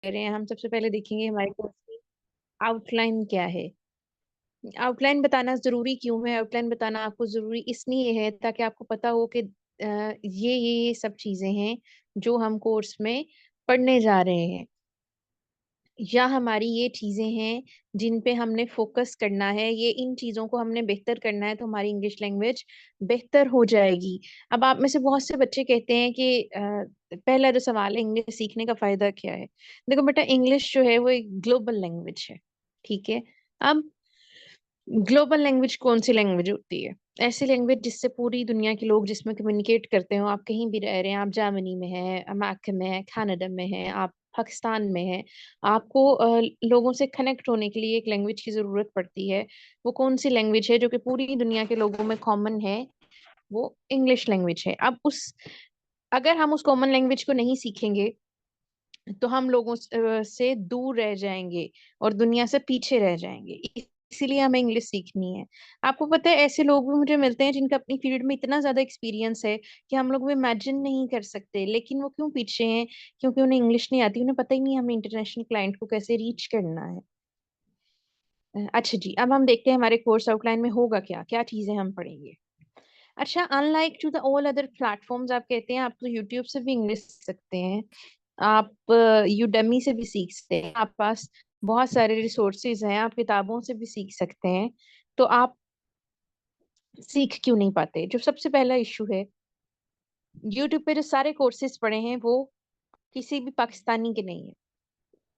रहे हैं, हम सबसे पहले देखेंगे हमारे कोर्स की आउटलाइन क्या है। आउटलाइन बताना जरूरी क्यों है? आउटलाइन बताना आपको जरूरी इसलिए है ताकि आपको पता हो कि ये सब चीजें हैं जो हम कोर्स में पढ़ने जा रहे हैं, या हमारी ये चीजें हैं जिन पे हमने फोकस करना है, ये इन चीजों को हमने बेहतर करना है तो हमारी इंग्लिश लैंग्वेज बेहतर हो जाएगी। अब आप में से बहुत से बच्चे कहते हैं कि पहला जो सवाल है, इंग्लिश सीखने का फायदा क्या है? देखो बेटा, इंग्लिश जो है वो एक ग्लोबल लैंग्वेज है, ठीक है। अब ग्लोबल लैंग्वेज कौन सी लैंग्वेज होती है? ऐसी लैंग्वेज जिससे पूरी दुनिया के लोग जिसमें कम्युनिकेट करते हो। आप कहीं भी रह रहे हैं, आप जर्मनी में हैं, अमेरिका में हैं, कनाडा में हैं, आप पाकिस्तान में हैं, आपको लोगों से कनेक्ट होने के लिए एक लैंग्वेज की जरूरत पड़ती है। वो कौन सी लैंग्वेज है जो कि पूरी दुनिया के लोगों में कॉमन है? वो इंग्लिश लैंग्वेज है। अब उस अगर हम उस कॉमन लैंग्वेज को नहीं सीखेंगे तो हम लोगों से दूर रह जाएंगे और दुनिया से पीछे रह जाएंगे। इसीलिए हमें इंग्लिश सीखनी है। आपको पता है, ऐसे लोग भी मुझे मिलते हैं जिनका अपनी फील्ड में इतना ज्यादा एक्सपीरियंस है कि हम लोग वो इमेजिन नहीं कर सकते, लेकिन वो क्यों पीछे हैं? क्योंकि उन्हें इंग्लिश नहीं आती, उन्हें पता ही नहीं हमें इंटरनेशनल क्लाइंट को कैसे रीच करना है। अच्छा जी, अब हम देखते हैं हमारे कोर्स आउटलाइन में होगा क्या क्या चीजें हम पढ़ेंगे। अच्छा, unlike to the all other platforms, आप कहते हैं आप तो यूट्यूब से भी इंग्लिश सीख सकते हैं, आप यूडेमी से भी सीख सकते हैं, आप पास बहुत सारे रिसोर्सेज हैं, आप किताबों से भी सीख सकते हैं। तो आप सीख क्यों नहीं पाते? जो सबसे पहला इशू है, यूट्यूब पे जो सारे कोर्सेज पड़े हैं वो किसी भी पाकिस्तानी के नहीं है,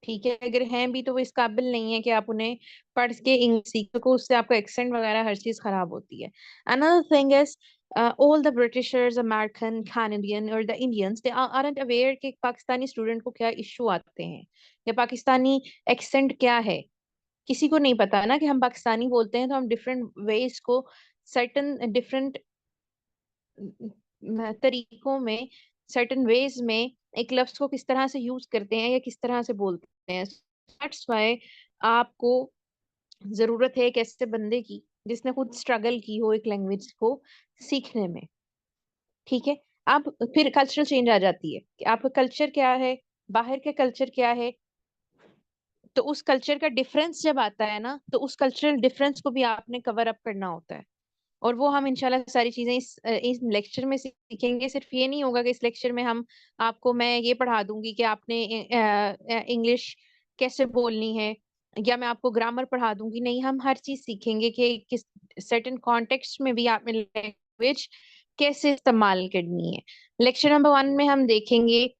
ठीक है। अगर हैं भी तो वो इस काबिल नहीं है कि आप उन्हें पढ़ के इंग्लिश सीख सको, उससे आपका एक्सेंट वगैरह हर चीज खराब होती है। Another thing is, all the Britishers, American, Canadian और the Indians, they aren't aware कि पाकिस्तानी स्टूडेंट को क्या इशू आते हैं या पाकिस्तानी एक्सेंट क्या है। किसी को नहीं पता ना कि हम पाकिस्तानी बोलते हैं तो हम डिफरेंट वेज को, सर्टन डिफरेंट तरीकों में, सर्टन वेज में एक लफ्ज को किस तरह से यूज करते हैं या किस तरह से बोलते हैं। दैट्स व्हाई आपको जरूरत है एक ऐसे बंदे की जिसने खुद स्ट्रगल की हो एक लैंग्वेज को सीखने में, ठीक है। अब फिर कल्चरल चेंज आ जाती है कि आपका कल्चर क्या है, बाहर का कल्चर क्या है। तो उस कल्चर का डिफरेंस जब आता है ना, तो उस कल्चरल डिफरेंस को भी आपने कवर अप करना होता है। और वो हम इंशाल्लाह सारी चीजें इस लेक्चर में सीखेंगे। सिर्फ ये नहीं होगा कि इस लेक्चर में हम आपको, मैं ये पढ़ा दूंगी कि आपने इंग्लिश कैसे बोलनी है, या मैं आपको ग्रामर पढ़ा दूंगी। नहीं, हम हर चीज सीखेंगे कि किस सर्टेन कॉन्टेक्स्ट में भी आपने लैंग्वेज कैसे इस्तेमाल करनी है। लेक्चर नंबर 1 में हम देखेंगे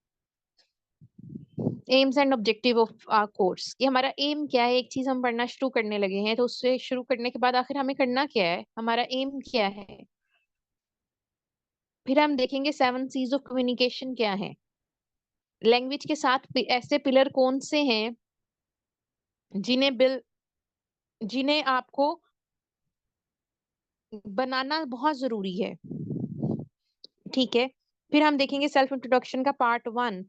aims and objective of our course, कि हमारा एम क्या है। एक चीज हम पढ़ना शुरू करने लगे हैं तो उससे शुरू करने के बाद आखिर हमें करना क्या है, हमारा एम क्या है। फिर हम देखेंगे 7 C's ऑफ कम्युनिकेशन क्या है। लैंग्वेज के साथ ऐसे पिलर कौन से हैं जिन्हें आपको बनाना बहुत जरूरी है, ठीक है। फिर हम देखेंगे सेल्फ इंट्रोडक्शन का पार्ट 1।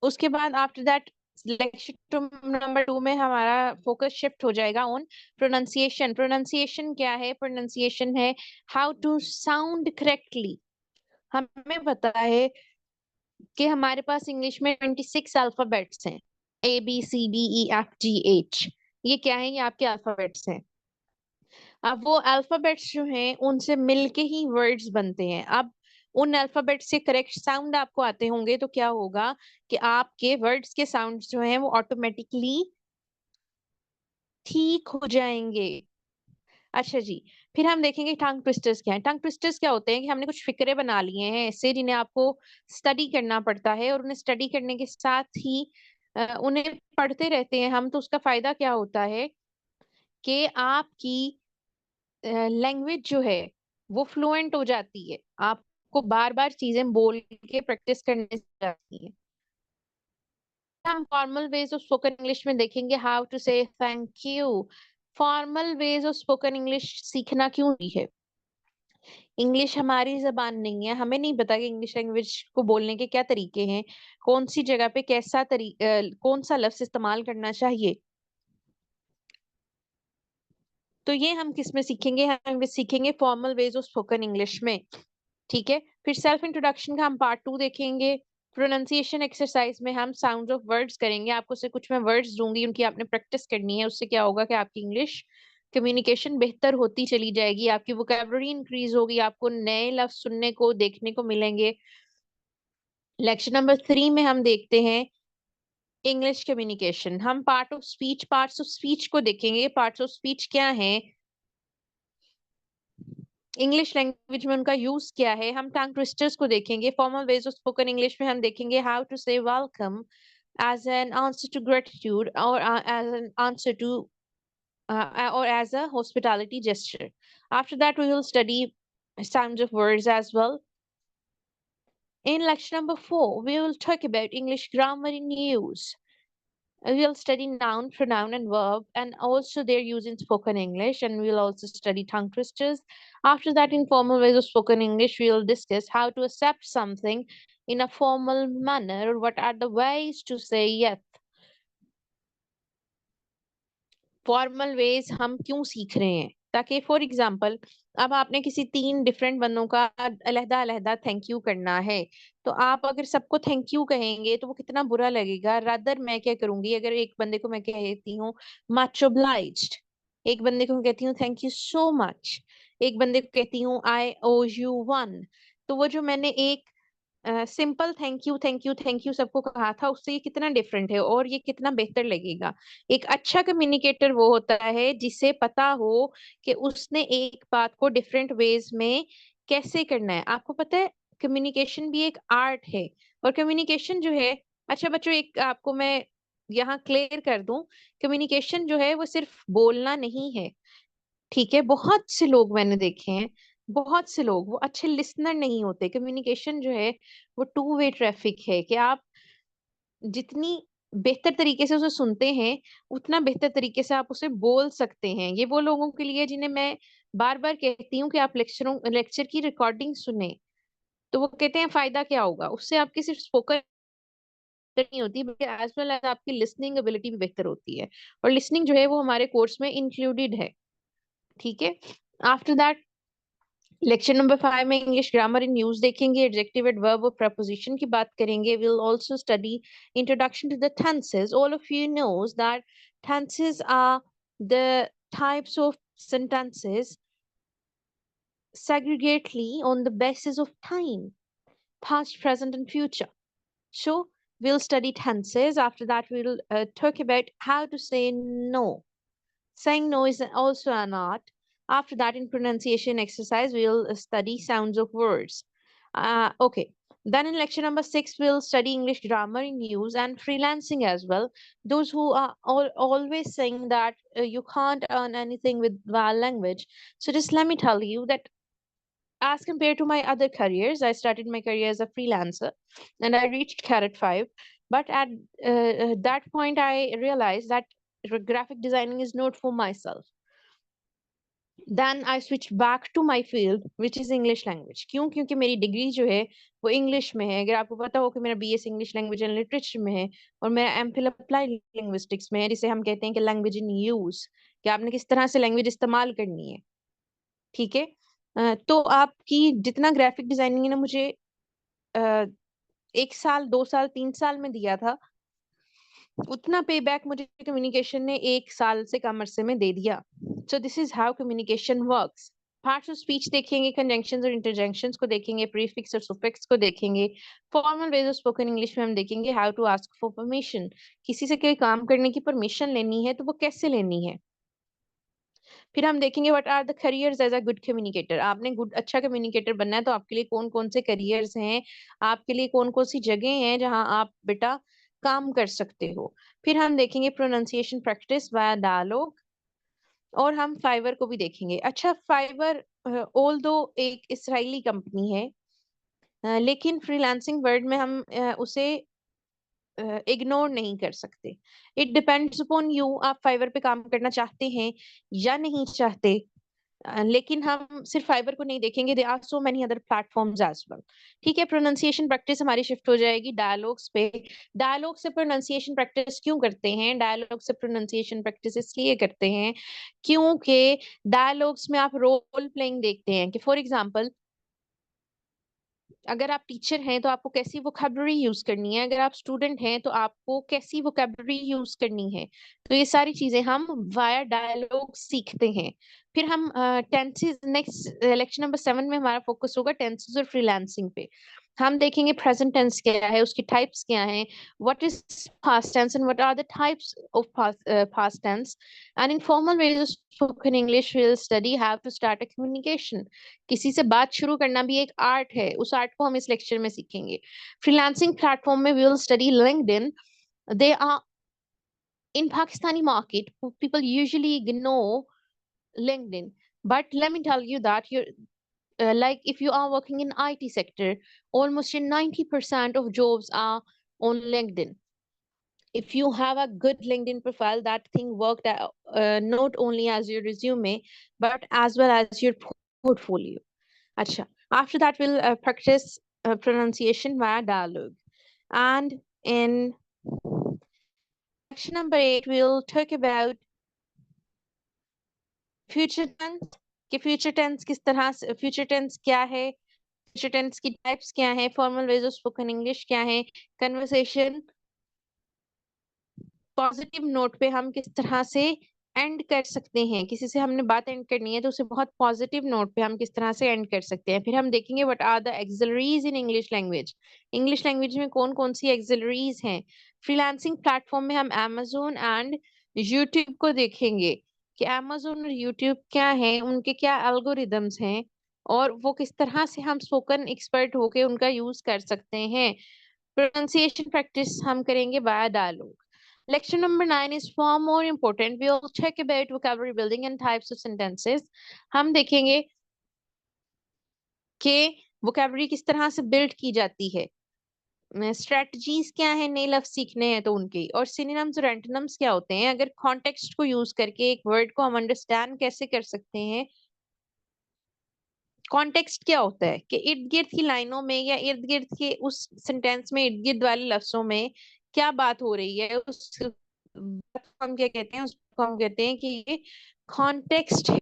उसके बाद आफ्टर दैट लेक्चर नंबर 2 में हमारा फोकस शिफ्ट हो जाएगा ऑन प्रोनाउंसिएशन। प्रोनाउंसिएशन क्या है? प्रोनाउंसिएशन है हाउ टू साउंड करेक्टली। हमें पता है कि हमारे पास इंग्लिश में 26 अल्फाबेट्स हैं, ABCDEFGH। ये क्या है? ये आपके अल्फाबेट्स हैं। अब वो अल्फाबेट्स जो हैं उनसे मिलके ही वर्ड्स बनते हैं। अब उन अल्फाबेट्स के करेक्ट साउंड आपको आते होंगे तो क्या होगा कि आपके वर्ड्स के साउंड जो हैं वो ऑटोमेटिकली ठीक हो जाएंगे। अच्छा जी, फिर हम देखेंगे टंग ट्विस्टर्स क्या है। टंग ट्विस्टर्स क्या होते हैं कि हमने कुछ फिक्रे बना लिए हैं ऐसे जिन्हें आपको स्टडी करना पड़ता है, और उन्हें स्टडी करने के साथ ही उन्हें पढ़ते रहते हैं हम, तो उसका फायदा क्या होता है कि आपकी लैंग्वेज जो है वो फ्लुएंट हो जाती है, आपको बार बार चीजें बोल के प्रैक्टिस करने से जाती है। हम formal ways of spoken English में देखेंगे हाउ टू से thank you. Formal ways of spoken English सीखना क्यों भी है? इंग्लिश हमारी जबान नहीं है, हमें नहीं पता कि इंग्लिश लैंग्वेज को बोलने के क्या तरीके हैं, कौन सी जगह पे कौन सा लफ्ज इस्तेमाल करना चाहिए। तो ये हम किस में सीखेंगे? हम सीखेंगे formal ways of spoken English में, ठीक है। फिर सेल्फ इंट्रोडक्शन का हम पार्ट 2 देखेंगे। प्रोनाउंसिएशन एक्सरसाइज में हम साउंड ऑफ वर्ड्स करेंगे। आपको से कुछ मैं वर्ड्स दूंगी, उनकी आपने प्रैक्टिस करनी है। उससे क्या होगा कि आपकी इंग्लिश कम्युनिकेशन बेहतर होती चली जाएगी, आपकी वोकैबुलरी इंक्रीज होगी, आपको नए लफ्ज सुनने को देखने को मिलेंगे। लेक्चर नंबर 3 में हम देखते हैं इंग्लिश कम्युनिकेशन। हम पार्ट्स ऑफ स्पीच को देखेंगे। पार्ट्स ऑफ स्पीच क्या है, इंग्लिश लैंग्वेज में उनका यूज क्या है। हम टंग ट्विस्टर्स को देखेंगे। Formal ways of spoken English में हम देखेंगे हाउ टू से welcome as an answer to gratitude, or as an answer to or as a hospitality gesture. After that, we will study sounds of words as well. In lecture number 4, we will talk about English grammar in use. We will study noun, pronoun, and verb, and also their use in spoken English. And we will also study tongue twisters. After that, in formal ways of spoken English, we will discuss how to accept something in a formal manner. What are the ways to say yes? Formal ways हम क्यों सीख रहे हैं, ताकि for example अब आपने किसी 3 different बंदों का अलहदा अलहदा थैंक यू करना है, तो आप अगर सबको थैंक यू कहेंगे तो वो कितना बुरा लगेगा। रादर मैं क्या करूंगी, अगर एक बंदे को मैं कहती हूँ मच ओब्लाइज्ड, एक बंदे को मैं कहती हूँ थैंक यू सो मच, एक बंदे को कहती हूँ आई ओ यू वन, तो वो जो मैंने एक simple thank you thank you thank you सबको कहा था, उससे ये कितना डिफरेंट है और ये कितना बेहतर लगेगा। एक अच्छा कम्युनिकेटर वो होता है जिसे पता हो कि उसने एक बात को डिफरेंट वेज में कैसे करना है। आपको पता है कम्युनिकेशन भी एक आर्ट है, और कम्युनिकेशन जो है, अच्छा बच्चों एक आपको मैं यहाँ क्लियर कर दूं, कम्युनिकेशन जो है वो सिर्फ बोलना नहीं है। ठीक है, बहुत से लोग मैंने देखे हैं, बहुत से लोग वो अच्छे लिसनर नहीं होते। कम्युनिकेशन जो है वो टू वे ट्रैफिक है, कि आप जितनी बेहतर तरीके से उसे सुनते हैं उतना बेहतर तरीके से आप उसे बोल सकते हैं। ये वो लोगों के लिए जिन्हें मैं बार बार कहती हूँ कि आप लेक्चर की रिकॉर्डिंग सुने, तो वो कहते हैं फायदा क्या होगा उससे, आपकी सिर्फ स्पोकन नहीं होती बल्कि एज वेल एज आपकी लिसनिंग एबिलिटी भी बेहतर होती है, और लिसनिंग जो है वो हमारे कोर्स में इंक्लूडेड है। ठीक है, आफ्टर दैट लेक्चर नंबर 5 में इंग्लिश ग्रामर इन यूज देखेंगे, एडजेक्टिव एडवर्ब और प्रपोजिशन की बात करेंगे। Will also study introduction to the tenses. All of you knows that tenses are the types of sentences segregately on the basis of time, past, present, and future. So we'll study tenses. After that, we'll talk about how to say no. Saying no is also an art. After that, in pronunciation exercise, we'll study sounds of words. Okay. Then in lecture number 6, we'll study English grammar in use and freelancing as well. Those who are always saying that you can't earn anything with vowel language. So just let me tell you that as compared to my other careers, I started my career as a freelancer and I reached Carrot 5. But at that point, I realized that graphic designing is not for myself. Then I switched back to my field, which is English language. क्यों? क्योंकि मेरी degree जो है वो English में है। अगर आपको पता हो कि मेरा BS English language and literature में है और मेरा एमफिल अप्लाइड लिंग्विस्टिक्स में है, जिसे हम कहते हैं कि लैंग्वेज इन यूज, कि आपने किस तरह से लैंग्वेज इस्तेमाल करनी है। ठीक है, तो आपकी जितना ग्राफिक डिजाइनिंग ने मुझे 1 साल 2 साल 3 साल में दिया था, उतना पे बैक मुझे कम्युनिकेशन ने 1 साल से कम अरसे में दे दिया। So this is how communication works. Parts of speech देखेंगे, कंजंक्शंस और इंटरजेक्शंस को देखेंगे, प्रीफिक्स और सुफिक्स को देखेंगे। Formal ways of spoken English में हम देखेंगे how to ask for permission. किसी से कोई काम करने की परमिशन लेनी है तो वो कैसे लेनी है। फिर हम देखेंगे what are the careers as a good communicator. आपने गुड अच्छा कम्युनिकेटर बनना है तो आपके लिए कौन कौन से करियर्स हैं, आपके लिए कौन कौन सी जगह हैं जहां आप बेटा काम कर सकते हो। फिर हम देखेंगे प्रोनाउंसिएशन प्रैक्टिस वाया डायलॉग, और हम फाइवर को भी देखेंगे। अच्छा, फाइवर ऑल दो एक इसराइली कंपनी है, लेकिन फ्रीलांसिंग वर्ल्ड में हम उसे इग्नोर नहीं कर सकते। इट डिपेंड्स अपॉन यू, आप फाइवर पे काम करना चाहते हैं या नहीं चाहते। लेकिन हम सिर्फ फाइबर को नहीं देखेंगे, there are so many other platforms as well. ठीक है, प्रोनाउंसिएशन प्रैक्टिस हमारी शिफ्ट हो जाएगी डायलॉग्स पे। डायलॉग से प्रोनाउंसिएशन प्रैक्टिस क्यों करते हैं? डायलॉग से प्रोनाउंसिएशन प्रैक्टिस इसलिए करते हैं क्योंकि डायलॉग्स में आप रोल प्लेइंग देखते हैं कि फॉर एग्जांपल अगर आप टीचर हैं तो आपको कैसी वोकैबुलरी यूज करनी है, अगर आप स्टूडेंट हैं तो आपको कैसी वोकैबुलरी यूज करनी है। तो ये सारी चीजें हम वाया डायलॉग सीखते हैं। फिर हम टेंसेस, नेक्स्ट लेक्चर नंबर 7 में हमारा फोकस होगा टेंसेस और फ्रीलांसिंग पे। हम देखेंगे प्रेजेंट टेंस क्या है, उसकी टाइप्स क्या हैं, what is past tense and what are the types of past tense, and in formal ways of spoken English will study how to start a communication. किसी से बात शुरू करना भी एक आर्ट है, उस आर्ट को हम इस लेक्चर में सीखेंगे। फ्रीलांसिंग प्लेटफॉर्म में we will study LinkedIn. They are in Pakistani market, people usually ignore LinkedIn. But let me tell you that you're like if you are working in IT sector, almost in 90% of jobs are on LinkedIn. If you have a good LinkedIn profile, that thing worked out, not only as your resume, but as well as your portfolio. Acha. After that, we'll practice pronunciation via dialogue. And in section number 8, we'll talk about future tense. कि future tense किस तरह से, future tense क्या है, future tense की types क्या है, formal ways of spoken English क्या है, conversation पॉजिटिव नोट पे हम किस तरह से एंड कर सकते हैं। किसी से हमने बात एंड करनी है तो उसे बहुत पॉजिटिव नोट पे हम किस तरह से एंड कर सकते हैं। फिर हम देखेंगे what are the auxiliaries in English language. English language में कौन कौन सी एक्सिलरीज हैं। फ्रीलांसिंग प्लेटफॉर्म में हम amazon एंड यूट्यूब को देखेंगे कि amazon और यूट्यूब क्या है, उनके क्या एल्गोरिदम्स हैं और वो किस तरह से हम स्पोकन एक्सपर्ट होके उनका यूज कर सकते हैं। प्रोनाउंसिएशन प्रैक्टिस हम करेंगे bye dialogue. Lecture number 9 is far more important. We will check about vocabulary building and types of sentences. हम देखेंगे कि vocabulary किस तरह से build की जाती है, strategies क्या है नए लफ्ज सीखने हैं तो उनके, और synonyms और antonyms क्या होते हैं, अगर context को use करके एक word को हम understand कैसे कर सकते हैं। कॉन्टेक्स्ट क्या होता है कि इर्द गिर्द की लाइनों में या इर्द गिर्द के उस सेंटेंस में इर्द गिर्द वाले लफ्जों में क्या बात हो रही है, उस बात को हम क्या कहते हैं, उसको हम कहते हैं कि ये कॉन्टेक्स्ट है।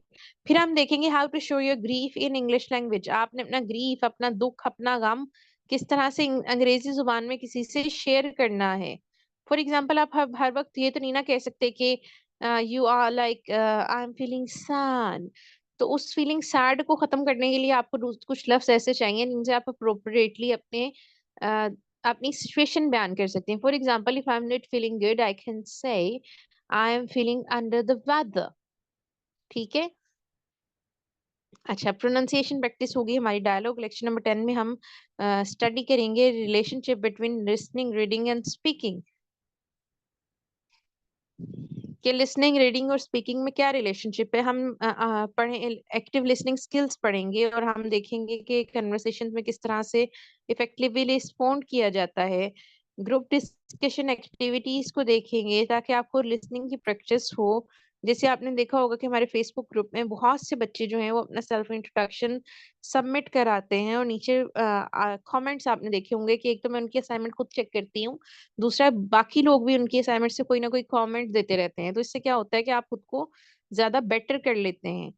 फिर हम देखेंगे how to show your grief in English language. आपने अपना ग्रीफ, अपना दुख, अपना गम किस तरह से अंग्रेजी जुबान में किसी से शेयर करना है। फॉर एग्जाम्पल आप हर वक्त ये तो नहीं ना कह सकते कि you are like I am feeling sad. तो उस फीलिंग सैड को खत्म करने के लिए आपको कुछ लफ्ज ऐसे चाहिए जिनसे आप अप्रोप्रिएटली अपने अ, अपनी सिचुएशन बयान कर सकते हैं। For example if I am not feeling good I can say I am feeling under the weather. ठीक है। अच्छा, प्रोनाउंसिएशन प्रैक्टिस होगी हमारी। डायलॉग लेक्चर नंबर 10 में हम स्टडी करेंगे relationship between listening, reading and speaking. कि लिसनिंग, रीडिंग और स्पीकिंग में क्या रिलेशनशिप है। हम पढ़े एक्टिव लिसनिंग स्किल्स पढ़ेंगे और हम देखेंगे कि कन्वर्सेशन में किस तरह से इफेक्टिवली रिस्पॉन्ड किया जाता है। ग्रुप डिस्कशन एक्टिविटीज को देखेंगे ताकि आपको लिसनिंग की प्रैक्टिस हो। जैसे आपने देखा होगा कि हमारे फेसबुक ग्रुप में बहुत से बच्चे जो हैं वो अपना सेल्फ इंट्रोडक्शन सबमिट कराते हैं और नीचे कमेंट्स आपने देखे होंगे कि एक तो मैं उनकी असाइनमेंट खुद चेक करती हूँ, दूसरा बाकी लोग भी उनकी असाइनमेंट से कोई ना कोई कमेंट देते रहते हैं। तो इससे क्या होता है कि आप खुद को ज्यादा बेटर कर लेते हैं।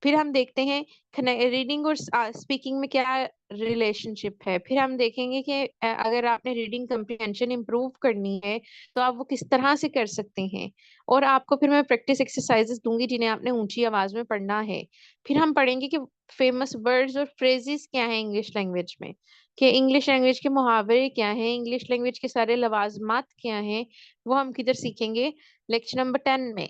फिर हम देखते हैं रीडिंग और स्पीकिंग में क्या रिलेशनशिप है। फिर हम देखेंगे कि अगर आपने रीडिंग कम्प्रीहेंशन इंप्रूव करनी है तो आप वो किस तरह से कर सकते हैं। और आपको फिर मैं प्रैक्टिस एक्सरसाइजेस दूंगी जिन्हें आपने ऊंची आवाज में पढ़ना है। फिर हम पढ़ेंगे कि फेमस वर्ड्स और फ्रेजेस क्या हैं इंग्लिश लैंग्वेज में, कि इंग्लिश लैंग्वेज के मुहावरे क्या हैं, इंग्लिश लैंग्वेज के सारे लवाजमात क्या हैं, वो हम किधर सीखेंगे लेक्चर नंबर 10 में।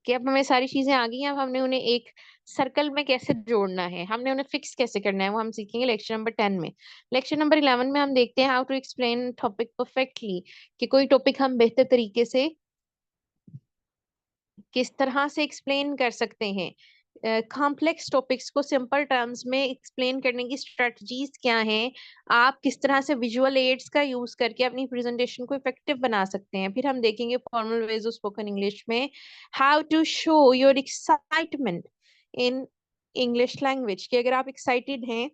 कि अब हमें सारी चीजें आ गई हैं, अब हमने उन्हें एक सर्कल में कैसे जोड़ना है, हमने उन्हें फिक्स कैसे करना है, वो हम सीखेंगे लेक्चर नंबर 10 में। लेक्चर नंबर 11 में हम देखते हैं how to explain topic perfectly, कि कोई टॉपिक हम बेहतर तरीके से किस तरह से एक्सप्लेन कर सकते हैं। कॉम्प्लेक्स टॉपिक्स को सिंपल टर्म्स में एक्सप्लेन करने की स्ट्रेटजीज क्या हैं, आप किस तरह से विजुअल एड्स का यूज करके अपनी प्रेजेंटेशन को इफेक्टिव बना सकते हैं। फिर हम देखेंगे formal ways of spoken English में how to show your excitement in English language, कि अगर आप एक्साइटेड हैं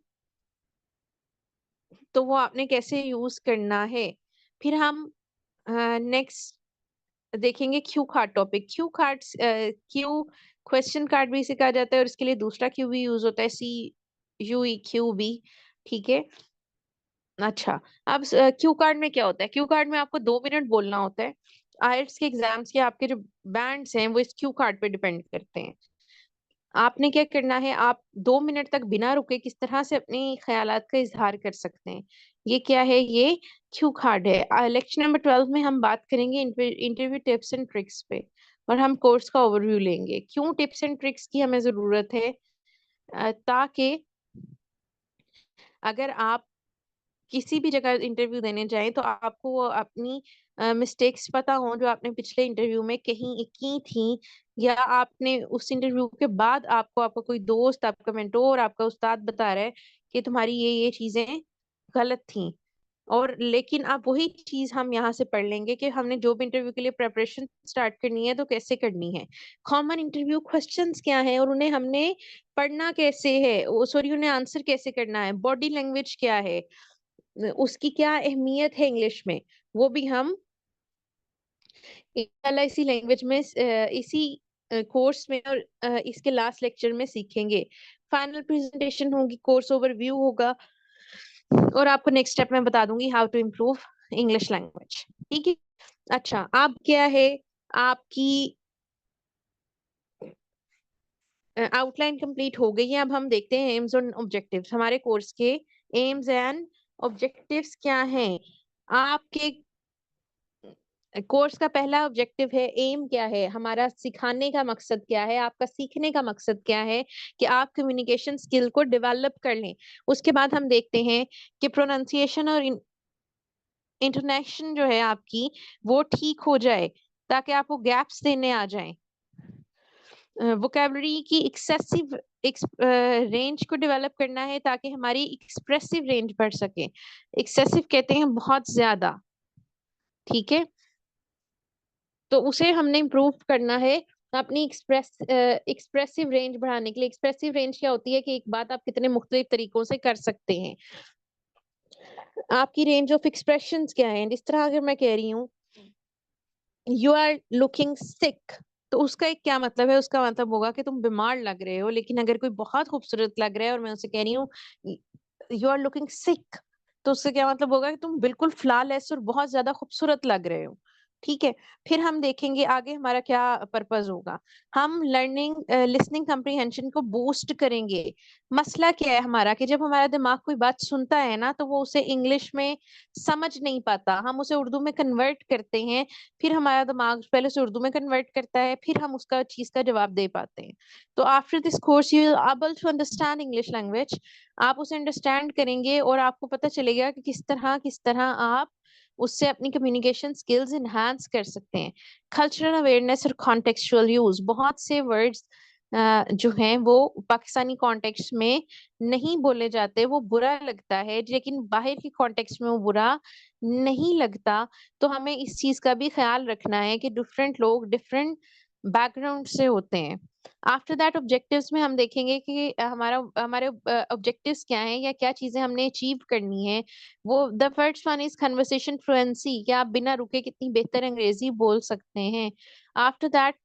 तो वो आपने कैसे यूज करना है। फिर हम नेक्स्ट देखेंगे Q card topic. Cue cards, Q question card भी इसे कहा जाता है और इसके लिए दूसरा क्यू भी यूज होता है, CUE, क्यू बी। ठीक है। अच्छा, अब क्यू कार्ड में क्या होता है? क्यू कार्ड में आपको 2 मिनट बोलना होता है। आईएलटीएस के एग्जाम्स के आपके जो बैंड्स हैं वो इस क्यू कार्ड पे डिपेंड करते हैं। आपने क्या करना है, आप 2 मिनट तक बिना रुके किस तरह से अपनी ख्यालात का इजहार कर सकते हैं। ये क्या है? ये क्यू कार्ड है। लेक्चर नंबर 12 में हम बात करेंगे इंटरव्यू टिप्स एंड ट्रिक्स पे, और हम कोर्स का ओवरव्यू लेंगे। क्यों टिप्स एंड ट्रिक्स की हमें जरूरत है? ताकि अगर आप किसी भी जगह इंटरव्यू देने जाएं तो आपको वो अपनी मिस्टेक्स पता हो जो आपने पिछले इंटरव्यू में कहीं की थी, या आपने उस इंटरव्यू के बाद आपको आपका कोई दोस्त, आपका मेंटोर, आपका उस्ताद बता रहा है कि तुम्हारी ये चीजें गलत थी। और लेकिन आप वही चीज हम यहाँ से पढ़ लेंगे कि हमने जॉब इंटरव्यू के लिए प्रेपरेशन स्टार्ट करनी है तो कैसे करनी है, कॉमन इंटरव्यू क्वेश्चंस क्या है और उन्हें हमने पढ़ना कैसे है, सॉरी उन्हें आंसर कैसे करना है, बॉडी लैंग्वेज क्या है, उसकी क्या अहमियत है इंग्लिश में, वो भी हम एलआईसी लैंग्वेज में इसी कोर्स में और इसके लास्ट लेक्चर में सीखेंगे। फाइनल प्रेजेंटेशन होगी, कोर्स ओवरव्यू होगा, और आपको नेक्स्ट स्टेप में बता दूंगी how to improve English language. ठीक है। अच्छा, अब क्या है, आपकी आउटलाइन कंप्लीट हो गई है। अब हम देखते हैं एम्स और ऑब्जेक्टिव्स। हमारे कोर्स के एम्स एंड ऑब्जेक्टिव्स क्या हैं? आपके कोर्स का पहला ऑब्जेक्टिव है, एम क्या है, हमारा सिखाने का मकसद क्या है, आपका सीखने का मकसद क्या है, कि आप कम्युनिकेशन स्किल को डेवलप कर लें। उसके बाद हम देखते हैं कि प्रोनाउंसिएशन और इंटोनेशन जो है आपकी वो ठीक हो जाए, ताकि आपको गैप्स देने आ जाएं। वोकेबलरी की एक्सेसिव रेंज को डेवलप करना है ताकि हमारी एक्सप्रेसिव रेंज बढ़ सके। एक्सेसिव कहते हैं बहुत ज्यादा, ठीक है, तो उसे हमने इम्प्रूव करना है अपनी एक्सप्रेसिव रेंज बढ़ाने के लिए। एक्सप्रेसिव रेंज क्या होती है? कि एक बात आप कितने मुख्तलिफ तरीकों से कर सकते हैं, आपकी रेंज ऑफ एक्सप्रेशंस क्या है। जिस तरह अगर मैं कह रही हूँ यू आर लुकिंग सिक, तो उसका एक क्या मतलब है? उसका मतलब होगा कि तुम बीमार लग रहे हो। लेकिन अगर कोई बहुत खूबसूरत लग रहा है और मैं उसे कह रही हूँ यू आर लुकिंग सिक, तो उससे क्या मतलब होगा? कि तुम बिल्कुल फ्लॉलेस और बहुत ज्यादा खूबसूरत लग रहे हो। ठीक है। फिर हम देखेंगे आगे हमारा क्या पर्पस होगा। हम लर्निंग लिसनिंग कम्प्रीहेंशन को बूस्ट करेंगे। मसला क्या है हमारा, कि जब हमारा दिमाग कोई बात सुनता है ना तो वो उसे इंग्लिश में समझ नहीं पाता, हम उसे उर्दू में कन्वर्ट करते हैं। फिर हमारा दिमाग पहले से उर्दू में कन्वर्ट करता है, फिर हम उसका चीज का जवाब दे पाते हैं। तो after this course you able to understand English language. आप उसे अंडरस्टैंड करेंगे और आपको पता चलेगा कि किस तरह आप उससे अपनी कम्युनिकेशन स्किल्स इनहांस कर सकते हैं। कल्चरल अवेयरनेस और कॉन्टेक्सचुअल यूज, बहुत से वर्ड्स जो हैं वो पाकिस्तानी कॉन्टेक्स्ट में नहीं बोले जाते, वो बुरा लगता है, लेकिन बाहर के कॉन्टेक्स्ट में वो बुरा नहीं लगता। तो हमें इस चीज का भी ख्याल रखना है कि डिफरेंट लोग डिफरेंट बैकग्राउंड से होते हैं। आफ्टर दैट ऑब्जेक्टिव्स में हम देखेंगे कि हमारे ऑब्जेक्टिव्स क्या हैं या क्या चीजें हमने अचीव करनी है। वो the first one is conversation fluency, कि आप बिना रुके कितनी बेहतर अंग्रेजी बोल सकते हैं। आफ्टर दैट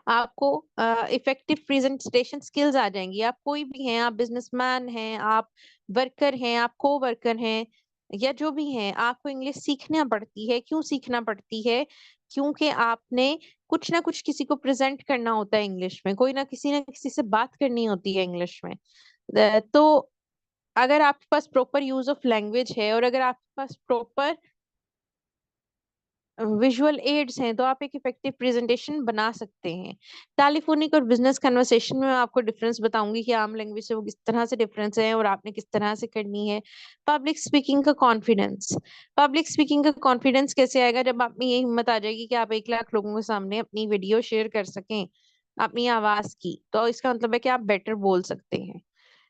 आपको इफेक्टिव प्रेजेंटेशन स्किल्स आ जाएंगी। आप कोई भी हैं, आप बिजनेसमैन हैं, आप वर्कर हैं, आप को वर्कर हैं, या जो भी हैं, आपको इंग्लिश सीखना पड़ती है। क्यों सीखना पड़ती है? क्योंकि आपने कुछ ना कुछ किसी को प्रेजेंट करना होता है इंग्लिश में, कोई ना किसी से बात करनी होती है इंग्लिश में। तो अगर आपके पास प्रॉपर यूज ऑफ लैंग्वेज है और अगर आपके पास प्रॉपर विजुअल एड्स हैं तो आप एक इफेक्टिव प्रेजेंटेशन बना सकते हैं। टेलीफोनिक और बिजनेस कन्वर्सेशन में मैं आपको डिफरेंस बताऊंगी कि आम लैंग्वेज से वो किस तरह से डिफरेंस है और आपने किस तरह से करनी है। पब्लिक स्पीकिंग का कॉन्फिडेंस, पब्लिक स्पीकिंग का कॉन्फिडेंस कैसे आएगा? जब आप में ये हिम्मत आ जाएगी कि आप 1 लाख लोगों के सामने अपनी वीडियो शेयर कर सकें अपनी आवाज की, तो इसका मतलब है कि आप बेटर बोल सकते हैं।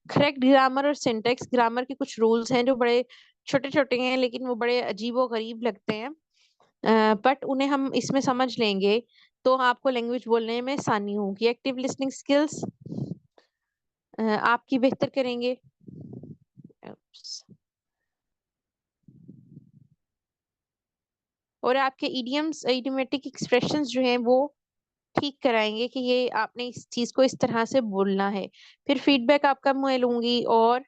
करेक्ट ग्रामर और सिंटेक्स, ग्रामर के कुछ रूल्स हैं जो बड़े छोटे छोटे हैं लेकिन वो बड़े अजीबो गरीब लगते हैं, बट उन्हें हम इसमें समझ लेंगे तो आपको लैंग्वेज बोलने में आसानी होगी। एक्टिव लिसनिंग स्किल्स आपकी बेहतर करेंगे। Oops. और आपके इडियम्स इडियोमेटिक एक्सप्रेशंस जो हैं वो ठीक कराएंगे कि ये आपने इस चीज को इस तरह से बोलना है। फिर फीडबैक आपका मैं लूंगी और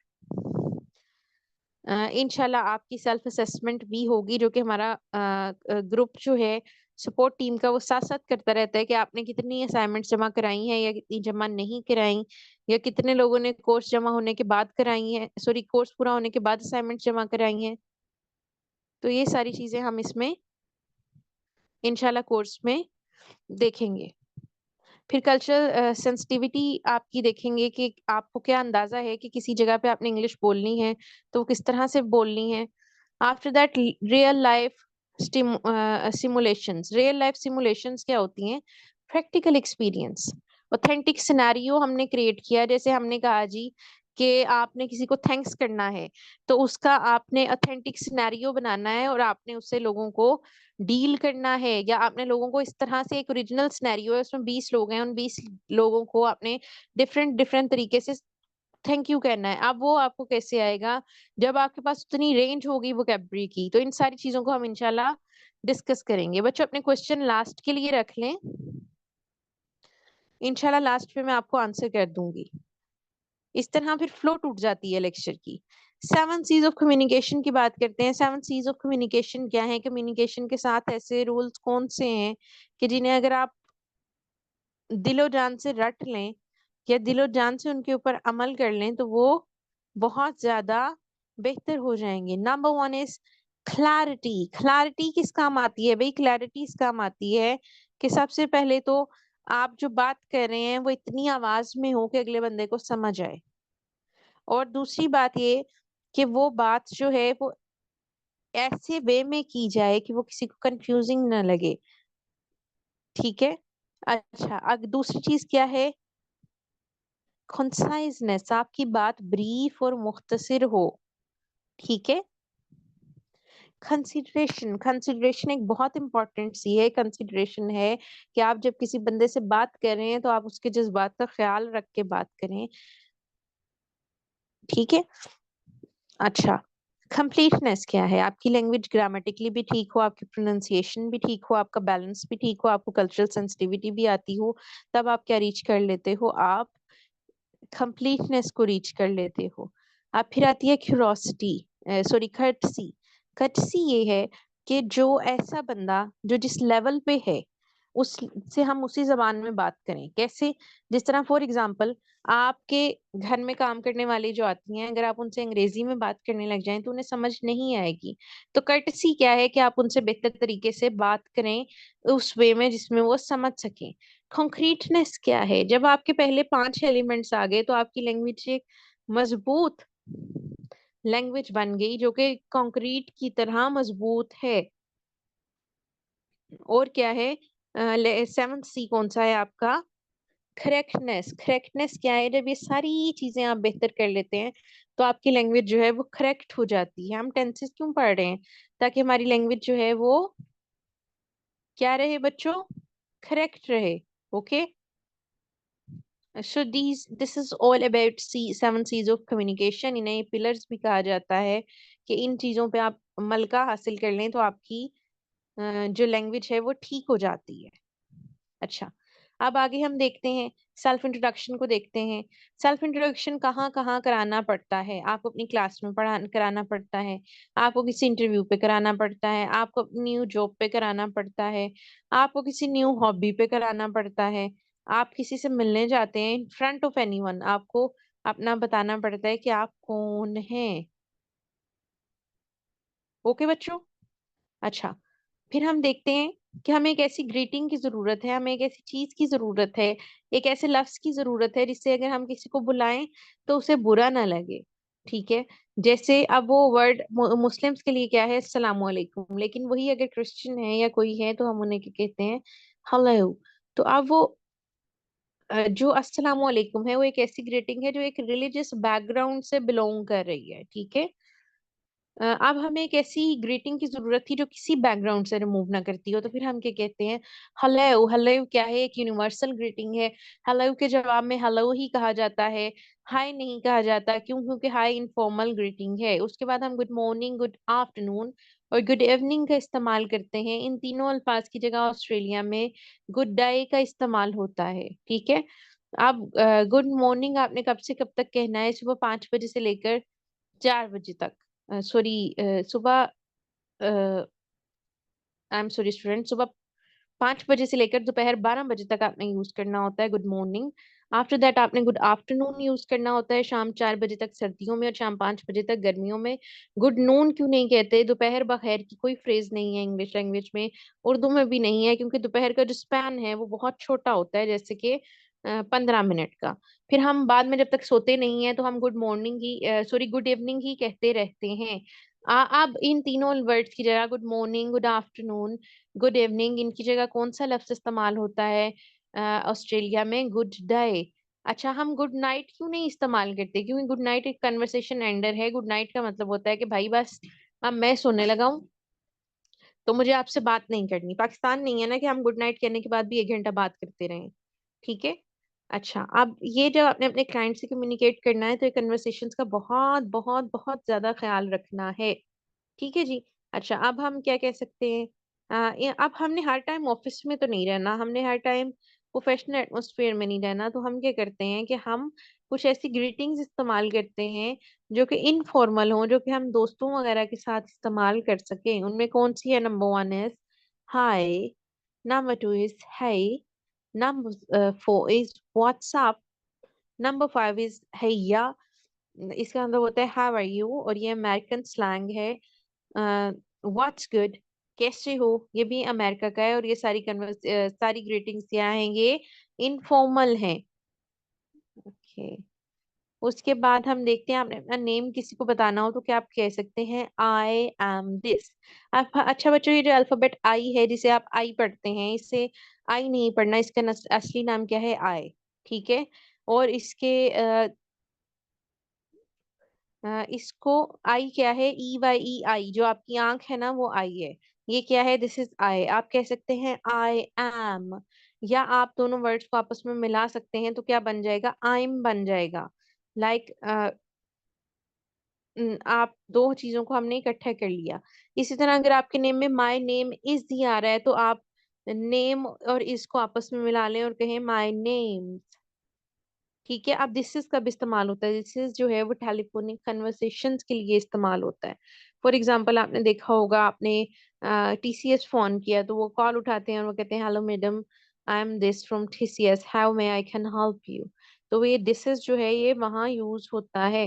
इंशाल्लाह आपकी सेल्फ असेसमेंट भी होगी, जो कि हमारा ग्रुप जो है सपोर्ट टीम का, वो साथ साथ करता रहता है कि आपने कितनी असाइनमेंट्स जमा कराई हैं या कितनी जमा नहीं कराई, या कितने लोगों ने कोर्स जमा होने के बाद कराई हैं, सॉरी कोर्स पूरा होने के बाद असाइनमेंट जमा कराई हैं। तो ये सारी चीजें हम इसमें इंशाल्लाह कोर्स में देखेंगे। फिर कल्चरल सेंसिटिविटी आपकी देखेंगे कि आपको क्या अंदाजा है कि किसी जगह पे आपने इंग्लिश बोलनी है तो वो किस तरह से बोलनी है। After that real life simulations. Real life simulations क्या होती हैं? Practical experience. ऑथेंटिक सिनेरियो हमने क्रिएट किया, जैसे हमने कहा जी कि आपने किसी को थैंक्स करना है, तो उसका आपने ऑथेंटिक सिनेरियो बनाना है और आपने उससे लोगों को डील करना है, या आपने लोगों को इस तरह से, एक ओरिजिनल सिनेरियो है उसमें 20 लोग हैं, उन 20 लोगों को आपने डिफरेंट डिफरेंट तरीके से थैंक यू कहना है। अब वो आपको कैसे आएगा? जब आपके पास उतनी रेंज होगी वोकैब्युलरी की। तो इन सारी चीजों को हम इंशाल्लाह डिस्कस करेंगे। बच्चों अपने क्वेश्चन लास्ट के लिए रख लें, इंशाल्लाह लास्ट में मैं आपको आंसर कर दूंगी। इस तरह फिर फ्लो टूट जाती है लेक्चर की। 7 C's ऑफ कम्युनिकेशन की बात करते हैं। 7 C's ऑफ कम्युनिकेशन क्या है? कम्युनिकेशन के साथ ऐसे रूल्स कौन से हैं कि जिन्हें अगर आप दिलो जान से रट लें या दिलो जान से उनके ऊपर अमल कर लें तो वो बहुत ज्यादा बेहतर हो जाएंगे। Number 1 is clarity. क्लैरिटी किस काम आती है भाई? क्लैरिटी इस काम आती है कि सबसे पहले तो आप जो बात कर रहे हैं वो इतनी आवाज में हो कि अगले बंदे को समझ आए, और दूसरी बात ये कि वो बात जो है वो ऐसे वे में की जाए कि वो किसी को कंफ्यूजिंग ना लगे। ठीक है। अच्छा, अब दूसरी चीज क्या है? कंसाइजनेस। आपकी बात ब्रीफ और मुख्तसर हो। ठीक है। कंसिडरेशन। कंसिडरेशन एक बहुत इंपॉर्टेंट सी है। कंसिडरेशन है कि आप जब किसी बंदे से बात कर रहे हैं तो आप उसके जज्बात का ख्याल रख के बात करें। ठीक है। अच्छा, कंप्लीटनेस क्या है? आपकी लैंग्वेज ग्रामेटिकली भी ठीक हो, आपकी प्रोनाउंसिएशन भी ठीक हो, आपका बैलेंस भी ठीक हो, आपको कल्चरल सेंसिटिविटी भी आती हो, तब आप क्या रीच कर लेते हो? आप कंप्लीटनेस को रीच कर लेते हो। अब फिर आती है क्यूरोसिटी, सॉरी कर्टसी। कर्टसी ये है कि जो ऐसा बंदा जो जिस लेवल पे है उससे हम उसी जबान में बात करें। कैसे? जिस तरह फॉर एग्जांपल आपके घर में काम करने वाली जो आती हैं, अगर आप उनसे अंग्रेजी में बात करने लग जाएं तो उन्हें समझ नहीं आएगी। तो कर्टसी क्या है कि आप उनसे बेहतर तरीके से बात करें उस वे में जिसमें वो समझ सकें। कॉन्क्रीटनेस क्या है? जब आपके पहले 5 एलिमेंट्स आ गए तो आपकी लैंग्वेज एक मजबूत लैंग्वेज बन गई, जो कि कंक्रीट की तरह मजबूत है। और क्या है? 7th C कौन सा है आपका? करेक्टनेस। करेक्टनेस क्या है? जब ये सारी चीजें आप बेहतर कर लेते हैं तो आपकी लैंग्वेज जो है वो करेक्ट हो जाती है। हम टेंसेस क्यों पढ़ रहे हैं? ताकि हमारी लैंग्वेज जो है वो क्या रहे बच्चों? करेक्ट रहे। Okay. So this is all about 7 C's of communication. इन्हें पिलर्स भी कहा जाता है कि इन चीजों पे आप मलका हासिल कर लें तो आपकी जो लैंग्वेज है वो ठीक हो जाती है। अच्छा, अब आगे हम देखते हैं, सेल्फ इंट्रोडक्शन को देखते हैं। सेल्फ इंट्रोडक्शन कहाँ कहाँ कराना पड़ता है? आपको अपनी क्लास में पढ़ा कराना पड़ता है, आपको किसी इंटरव्यू पे कराना पड़ता है, आपको अपनी न्यू जॉब पे कराना पड़ता है, आपको किसी न्यू हॉबी पे कराना पड़ता है, आप किसी से मिलने जाते हैं इन फ्रंट ऑफ एनीवन, आपको अपना बताना पड़ता है कि आप कौन हैं। ओके बच्चों। अच्छा, फिर हम देखते हैं कि हमें एक ऐसी ग्रीटिंग की जरूरत है, हमें एक ऐसी चीज की जरूरत है, एक ऐसे लफ्ज की जरूरत है जिससे अगर हम किसी को बुलाएं तो उसे बुरा ना लगे। ठीक है। जैसे अब वो वर्ड मुस्लिम्स के लिए क्या है? अस्सलामु अलैकुम। लेकिन वही अगर क्रिश्चियन है या कोई है तो हम उन्हें क्या कहते हैं? हेलो। तो अब वो जो अस्सलामु अलैकुम है वो एक ऐसी ग्रीटिंग है जो एक रिलीजियस बैकग्राउंड से बिलोंग कर रही है। ठीक है। अब हमें एक ऐसी ग्रीटिंग की जरूरत थी जो किसी बैकग्राउंड से रिमूव ना करती हो, तो फिर हम क्या कहते हैं? हेलो। हेलो क्या है? एक यूनिवर्सल ग्रीटिंग है। हेलो के जवाब में हेलो ही कहा जाता है, हाय नहीं कहा जाता। क्यों? क्योंकि हाय इनफॉर्मल ग्रीटिंग है। उसके बाद हम गुड मॉर्निंग, गुड आफ्टरनून और गुड इवनिंग का इस्तेमाल करते हैं। इन तीनों अल्फाज की जगह ऑस्ट्रेलिया में गुड डे का इस्तेमाल होता है। ठीक है। अब गुड मॉर्निंग आपने कब से कब तक कहना है? सुबह 5 बजे से लेकर 4 बजे तक। सॉरी, सुबह, आई एम सॉरी स्टूडेंट, सुबह 5 बजे से लेकर दोपहर 12 बजे तक आपने यूज करना होता है गुड मॉर्निंग। आफ्टर दैट आपने गुड आफ्टरनून यूज करना होता है, शाम 4 बजे तक सर्दियों में और शाम 5 बजे तक गर्मियों में। गुड नून क्यों नहीं कहते? दोपहर बखैर की कोई फ्रेज नहीं है इंग्लिश लैंग्वेज में, उर्दू में भी नहीं है, क्योंकि दोपहर का जो स्पैन है वो बहुत छोटा होता है, जैसे कि 15 मिनट का। फिर हम बाद में जब तक सोते नहीं है तो हम good morning he, sorry, good evening he कहते रहते हैं। अब इन तीनों वर्ड्स की जगह good morning, good afternoon, good evening, इनकी जगह कौन सा लफ्ज इस्तेमाल होता है ऑस्ट्रेलिया में? Good day. अच्छा, हम गुड नाइट क्यों नहीं इस्तेमाल करते? क्योंकि गुड नाइट एक कन्वर्सेशन एंडर है। गुड नाइट का मतलब होता है कि भाई बस अब मैं सोने लगा हूँ, तो मुझे आपसे बात नहीं करनी। पाकिस्तान नहीं है ना कि हम गुड नाइट कहने के बाद भी 1 घंटा बात करते रहें। ठीक है। अच्छा, अब ये जब आपने अपने क्लाइंट से कम्युनिकेट करना है तो ये कन्वर्सेशंस का बहुत बहुत बहुत ज्यादा ख्याल रखना है। ठीक है जी। अच्छा, अब हम क्या कह सकते हैं? अब हमने हर टाइम ऑफिस में तो नहीं रहना, हमने हर टाइम प्रोफेशनल एटमोसफेयर में नहीं रहना, तो हम क्या करते हैं कि हम कुछ ऐसी ग्रीटिंग्स इस्तेमाल करते हैं जो कि इनफॉर्मल हो, जो कि हम दोस्तों वगैरह के साथ इस्तेमाल कर सकें। उनमें कौन सी है? Number 1 is hi, number 2 is hey, number 4 is what's up, number 5 is hiya. इसका मतलब होता है हाउ आर यू, और ये अमेरिकन स्लैंग है। व्हाट्स गुड, कैसे हो, ये भी अमेरिका का है। और ये सारी ग्रीटिंग्स क्या हैं? ये इनफॉर्मल हैं। ओके। उसके बाद हम देखते हैं, आपने अपना नेम किसी को बताना हो तो क्या आप कह सकते हैं? I am this. आप, अच्छा बच्चों, ये जो अल्फाबेट आई है जिसे आप आई पढ़ते हैं, इसे आई नहीं पढ़ना, इसका असली नाम क्या है? आई। ठीक है। और इसके इसको आई क्या है? EYE आई, जो आपकी आंख है ना वो आई है। ये क्या है? This is I. आप कह सकते हैं आई एम, या आप दोनों वर्ड्स को आपस में मिला सकते हैं, तो क्या बन जाएगा? आई एम बन जाएगा। लाइक आप दो चीजों को हमने इकट्ठा कर लिया। इसी तरह अगर आपके नेम में माई नेम इज दिया आ रहा है तो आप नेम और इस को आपस में मिला लें और कहें माई नेम। ठीक है। अब दिस इज कब इस्तेमाल होता है? दिस इज जो है वो टेलीफोनिक कन्वर्सेशंस के लिए इस्तेमाल होता है। फॉर एग्जांपल, आपने देखा होगा, आपने TCS फोन किया तो वो कॉल उठाते हैं और वो कहते हैं hello madam, I am this from TCS, how may I can help you. तो ये दिस इज जो है ये वहां यूज होता है।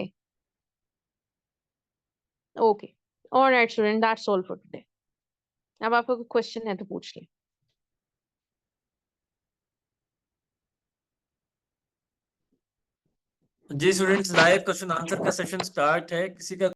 Okay. Alright student, that's all for today. अब आपको कोई क्वेश्चन है तो पूछ ले। जी स्टूडेंट्स, लाइव क्वेश्चन आंसर का सेशन स्टार्ट है। किसी का